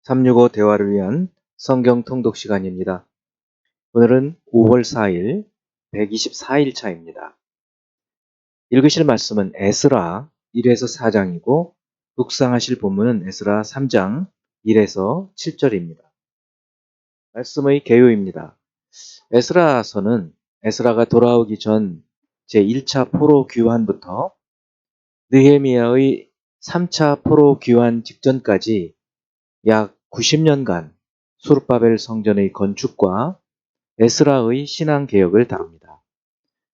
365 대화를 위한 성경 통독 시간입니다. 오늘은 5월 4일 124일 차입니다. 읽으실 말씀은 에스라 1에서 4장이고 묵상하실 본문은 에스라 3장 1에서 7절입니다. 말씀의 개요입니다. 에스라서는 에스라가 돌아오기 전 제1차 포로 귀환부터 느헤미야의 3차 포로 귀환 직전까지 약 90년간 수르바벨 성전의 건축과 에스라의 신앙 개혁을 다룹니다.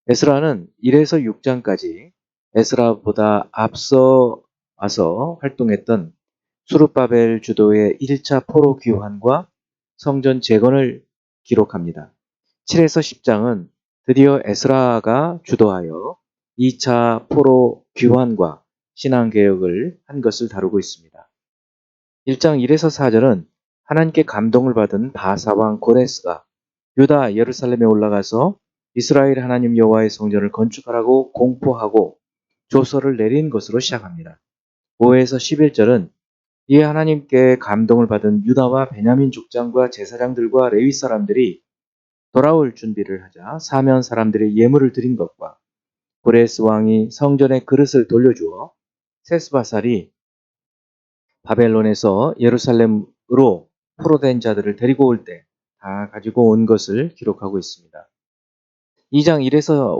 에스라는 1에서 6장까지 에스라보다 앞서 와서 활동했던 수르바벨 주도의 1차 포로 귀환과 성전 재건을 기록합니다. 7에서 10장은 드디어 에스라가 주도하여 2차 포로 귀환과 신앙 개혁을 한 것을 다루고 있습니다. 1장 1에서 4절은 하나님께 감동을 받은 바사왕 고레스가 유다 예루살렘에 올라가서 이스라엘 하나님 여호와의 성전을 건축하라고 공포하고 조서를 내린 것으로 시작합니다. 5에서 11절은 이에 하나님께 감동을 받은 유다와 베냐민 족장과 제사장들과 레위 사람들이 돌아올 준비를 하자 사면 사람들의 예물을 드린 것과 고레스 왕이 성전의 그릇을 돌려주어 세스바살이 바벨론에서 예루살렘으로 포로된 자들을 데리고 올 때 다 가지고 온 것을 기록하고 있습니다. 2장 1에서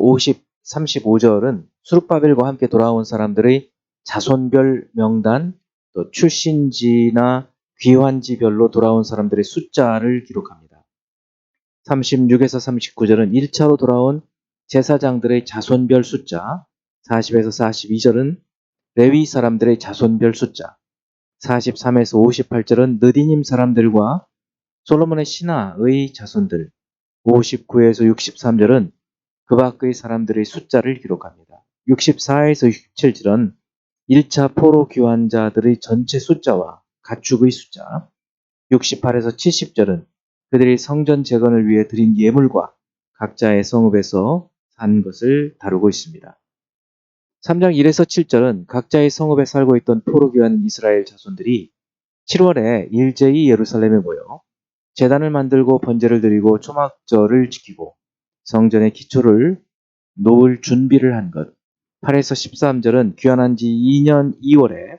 35절은 수룹바벨과 함께 돌아온 사람들의 자손별 명단, 또 출신지나 귀환지별로 돌아온 사람들의 숫자를 기록합니다. 36에서 39절은 1차로 돌아온 제사장들의 자손별 숫자, 40에서 42절은 레위 사람들의 자손별 숫자, 43에서 58절은 느디님 사람들과 솔로몬의 신하의 자손들, 59에서 63절은 그 밖의 사람들의 숫자를 기록합니다. 64에서 67절은 1차 포로 귀환자들의 전체 숫자와 가축의 숫자, 68에서 70절은 그들이 성전 재건을 위해 드린 예물과 각자의 성읍에서 산 것을 다루고 있습니다. 3장 1에서 7절은 각자의 성읍에 살고 있던 포로 귀환 이스라엘 자손들이 7월에 일제히 예루살렘에 모여 제단을 만들고 번제를 드리고 초막절을 지키고 성전의 기초를 놓을 준비를 한 것. 8에서 13절은 귀환한 지 2년 2월에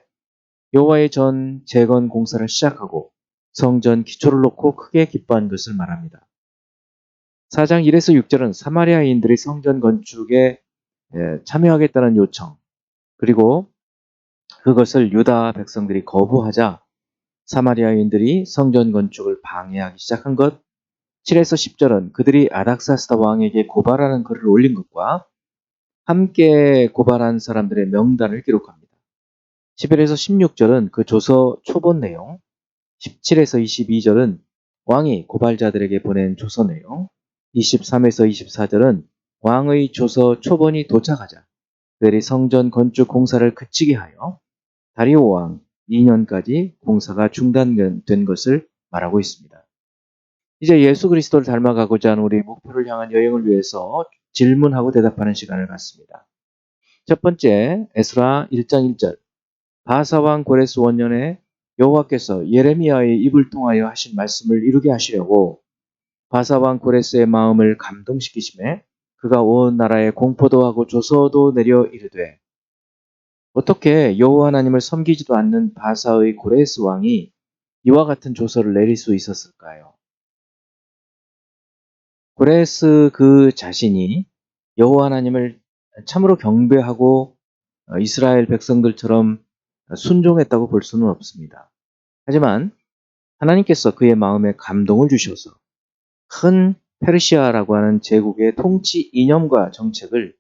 여호와의 전 재건 공사를 시작하고 성전 기초를 놓고 크게 기뻐한 것을 말합니다. 4장 1에서 6절은 사마리아인들이 성전 건축에 참여하겠다는 요청, 그리고 그것을 유다 백성들이 거부하자 사마리아인들이 성전 건축을 방해하기 시작한 것, 7에서 10절은 그들이 아닥사스다 왕에게 고발하는 글을 올린 것과 함께 고발한 사람들의 명단을 기록합니다. 11에서 16절은 그 조서 초본 내용, 17에서 22절은 왕이 고발자들에게 보낸 조서 내용, 23에서 24절은 왕의 조서 초본이 도착하자 그들이 성전 건축 공사를 그치게 하여 다리오 왕 2년까지 공사가 중단된 것을 말하고 있습니다. 이제 예수 그리스도를 닮아가고자 하는 우리 목표를 향한 여행을 위해서 질문하고 대답하는 시간을 갖습니다. 첫 번째, 에스라 1장 1절. 바사왕 고레스 원년에 여호와께서 예레미야의 입을 통하여 하신 말씀을 이루게 하시려고 바사왕 고레스의 마음을 감동시키심에 그가 온 나라에 공포도 하고 조서도 내려 이르되, 어떻게 여호와 하나님을 섬기지도 않는 바사의 고레스 왕이 이와 같은 조서를 내릴 수 있었을까요? 고레스 그 자신이 여호와 하나님을 참으로 경배하고 이스라엘 백성들처럼 순종했다고 볼 수는 없습니다. 하지만 하나님께서 그의 마음에 감동을 주셔서 큰 페르시아라고 하는 제국의 통치 이념과 정책을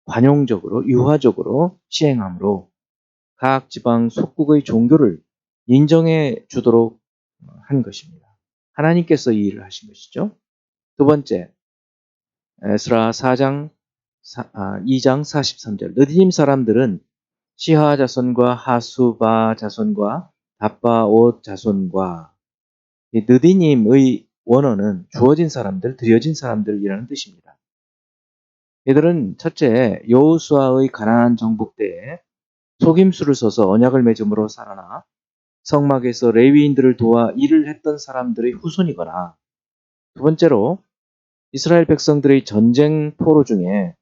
관용적으로 유화적으로 시행함으로 각 지방 속국의 종교를 인정해 주도록 한 것입니다. 하나님께서 이 일을 하신 것이죠. 두 번째, 에스라 2장 43절. 느디님 사람들은 시하 자손과 하수바 자손과 답바옷 자손과, 이 느디님의 원어는 주어진 사람들, 드려진 사람들이라는 뜻입니다. 이들은 첫째, 여호수아의 가나안 정복 때에 속임수를 써서 언약을 맺음으로 살아나 성막에서 레위인들을 도와 일을 했던 사람들의 후손이거나, 두 번째로 이스라엘 백성들의 전쟁 포로 중에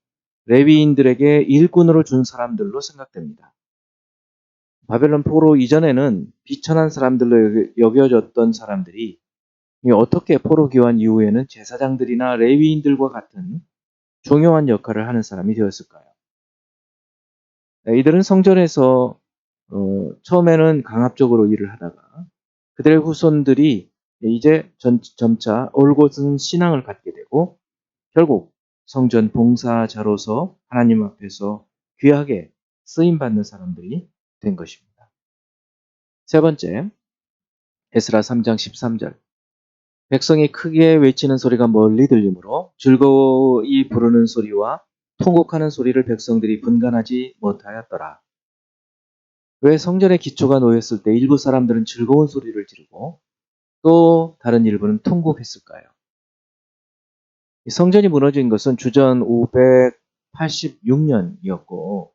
레위인들에게 일꾼으로 준 사람들로 생각됩니다. 바벨론 포로 이전에는 비천한 사람들로 여겨졌던 사람들이 어떻게 포로 귀환 이후에는 제사장들이나 레위인들과 같은 중요한 역할을 하는 사람이 되었을까요? 이들은 성전에서 처음에는 강압적으로 일을 하다가 그들의 후손들이 이제 점차 올곧은 신앙을 갖게 되고 결국 성전 봉사자로서 하나님 앞에서 귀하게 쓰임받는 사람들이 된 것입니다. 세 번째, 에스라 3장 13절. 백성이 크게 외치는 소리가 멀리 들리므로 즐거이 부르는 소리와 통곡하는 소리를 백성들이 분간하지 못하였더라. 왜 성전의 기초가 놓였을 때 일부 사람들은 즐거운 소리를 지르고 또 다른 일부는 통곡했을까요? 성전이 무너진 것은 주전 586년이었고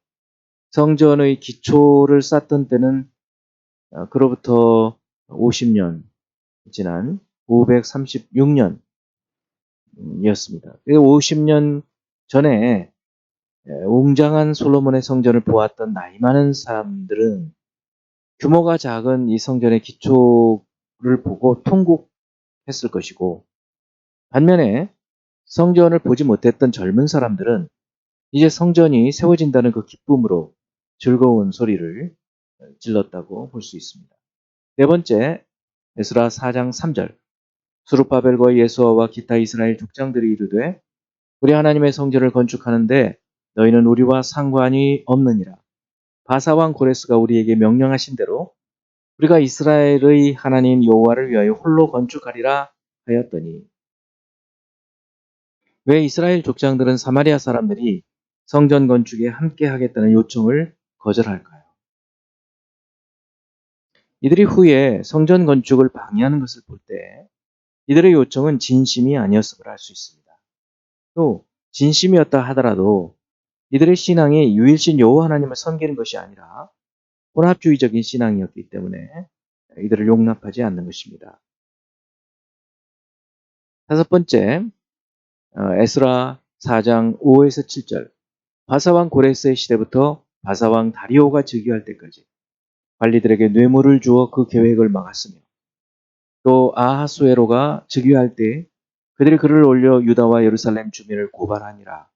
성전의 기초를 쌓던 때는 그로부터 50년 지난 536년이었습니다. 50년 전에 웅장한 솔로몬의 성전을 보았던 나이 많은 사람들은 규모가 작은 이 성전의 기초를 보고 통곡했을 것이고, 반면에 성전을 보지 못했던 젊은 사람들은 이제 성전이 세워진다는 그 기쁨으로 즐거운 소리를 질렀다고 볼 수 있습니다. 네 번째, 에스라 4장 3절. 스룹바벨과 예수아와 기타 이스라엘 족장들이 이르되 우리 하나님의 성전을 건축하는데 너희는 우리와 상관이 없느니라. 바사왕 고레스가 우리에게 명령하신 대로 우리가 이스라엘의 하나님 여호와를 위하여 홀로 건축하리라 하였더니, 왜 이스라엘 족장들은 사마리아 사람들이 성전 건축에 함께 하겠다는 요청을 거절할까요? 이들이 후에 성전 건축을 방해하는 것을 볼 때 이들의 요청은 진심이 아니었음을 알 수 있습니다. 또 진심이었다 하더라도 이들의 신앙이 유일신 여호와 하나님을 섬기는 것이 아니라 혼합주의적인 신앙이었기 때문에 이들을 용납하지 않는 것입니다. 다섯 번째, 에스라 4장 5에서 7절. 바사왕 고레스의 시대부터 바사왕 다리오가 즉위할 때까지 관리들에게 뇌물을 주어 그 계획을 막았으며, 또 아하수에로가 즉위할 때 그들이 글을 올려 유다와 예루살렘 주민을 고발하니라.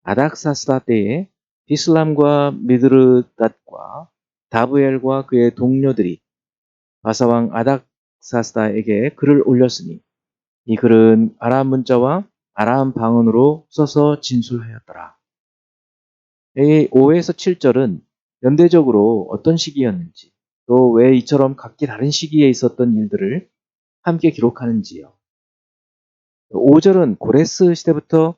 아닥사스다 때에 비슬람과 미드르닷과 다브엘과 그의 동료들이 바사왕 아닥사스다에게 글을 올렸으니 이 글은 아람 문자와 아람 방언으로 써서 진술하였더라. 이 5에서 7절은 연대적으로 어떤 시기였는지, 또 왜 이처럼 각기 다른 시기에 있었던 일들을 함께 기록하는지요. 5절은 고레스 시대부터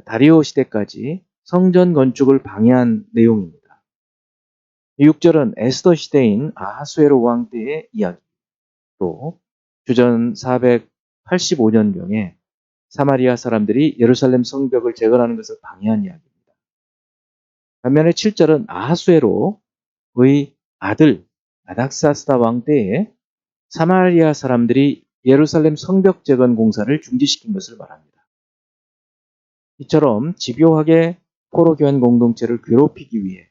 다리오 시대까지 성전 건축을 방해한 내용입니다. 6절은 에스더 시대인 아하수에로 왕 때의 이야기, 또 주전 485년경에 사마리아 사람들이 예루살렘 성벽을 재건하는 것을 방해한 이야기입니다. 반면에 7절은 아하수에로의 아들 아닥사스다 왕 때에 사마리아 사람들이 예루살렘 성벽 재건 공사를 중지시킨 것을 말합니다. 이처럼 집요하게 포로 교환 공동체를 괴롭히기 위해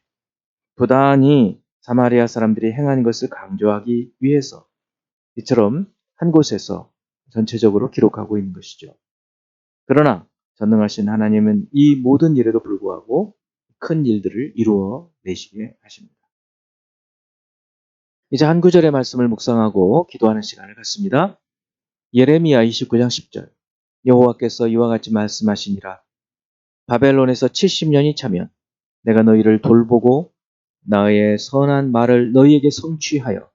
부단히 사마리아 사람들이 행한 것을 강조하기 위해서 이처럼 한 곳에서 전체적으로 기록하고 있는 것이죠. 그러나 전능하신 하나님은 이 모든 일에도 불구하고 큰 일들을 이루어 내시게 하십니다. 이제 한 구절의 말씀을 묵상하고 기도하는 시간을 갖습니다. 예레미야 29장 10절. 여호와께서 이와 같이 말씀하시니라. 바벨론에서 70년이 차면 내가 너희를 돌보고 나의 선한 말을 너희에게 성취하여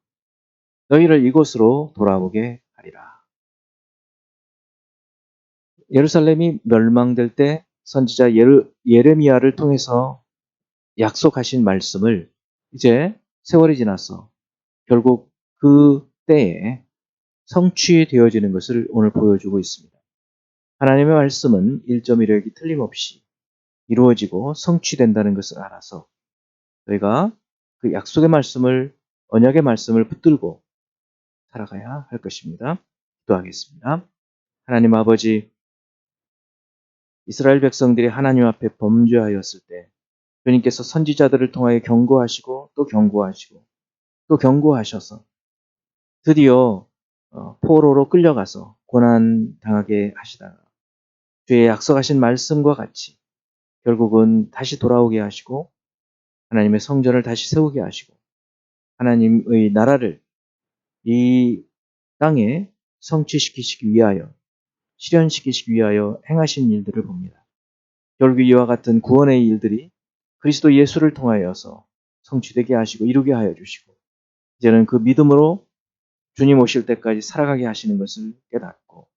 너희를 이곳으로 돌아오게 하리라. 예루살렘이 멸망될 때 선지자 예레미야를 통해서 약속하신 말씀을 이제 세월이 지나서 결국 그 때에 성취되어지는 것을 오늘 보여주고 있습니다. 하나님의 말씀은 1.1획이 틀림없이 이루어지고 성취된다는 것을 알아서 저희가 그 약속의 말씀을 언약의 말씀을 붙들고 살아가야 할 것입니다. 기도하겠습니다. 하나님 아버지, 이스라엘 백성들이 하나님 앞에 범죄하였을 때 주님께서 선지자들을 통하여 경고하시고 또 경고하시고 또 경고하셔서 드디어 포로로 끌려가서 고난 당하게 하시다가 주의 약속하신 말씀과 같이 결국은 다시 돌아오게 하시고 하나님의 성전을 다시 세우게 하시고 하나님의 나라를 이 땅에 성취시키시기 위하여 실현시키시기 위하여 행하신 일들을 봅니다. 결국 이와 같은 구원의 일들이 그리스도 예수를 통하여서 성취되게 하시고 이루게 하여 주시고 이제는 그 믿음으로 주님 오실 때까지 살아가게 하시는 것을 깨닫고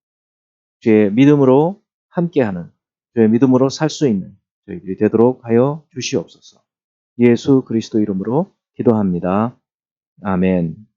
주의 믿음으로 함께하는 주의 믿음으로 살 수 있는 저희들이 되도록 하여 주시옵소서. 예수 그리스도 이름으로 기도합니다. 아멘.